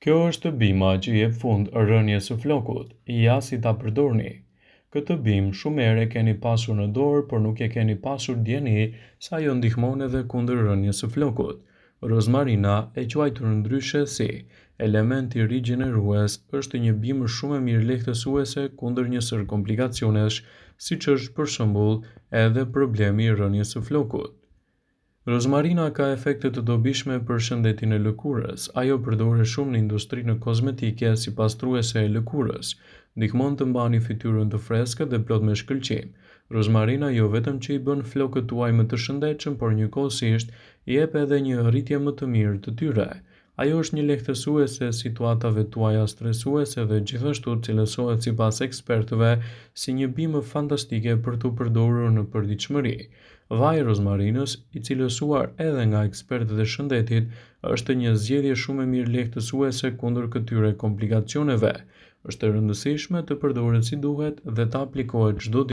Kjo është bima që jep fund rënies së flokut, ja si ta përdorni. Këtë bimë shumë ere keni pasur në dorë, por nuk e keni pasur dieni se ajo ndihmon edhe kundër rënies së flokut. Rozmarina, e quajtur ndryshe si elementi rigjenerues, është një bimë shumë e mirë lehtësuese kundër një sër komplikacionesh, siç është për shembull edhe problemi i rënies së flokut. Rozmarina ka efekte të dobishme për shëndetin e lëkurës. Ajo përdoret shumë në industrinë kozmetike si pastruese e lëkurës. Ndihmon të mbani fytyrën të freskët dhe plot me shkëlqim. Rozmarina jo vetëm që i bën flokët tuaj më të shëndetshëm, por njëkohësisht i jep edhe një rritje më të mirë të tyre. Ajo është një lehtësuese situatave tuaja stresuese dhe gjithashtu cilësohet sipas ekspertëve si një bimë fantastike për të përdorur në përditshmëri. Vaji i rozmarinës, i cilësuar edhe nga ekspertët e shëndetit, është një zgjedhje shumë e mirë lehtësuese kundër këtyre komplikacioneve. Është e rëndësishme të përdoret si duhet dhe të aplikohet çdo ditë.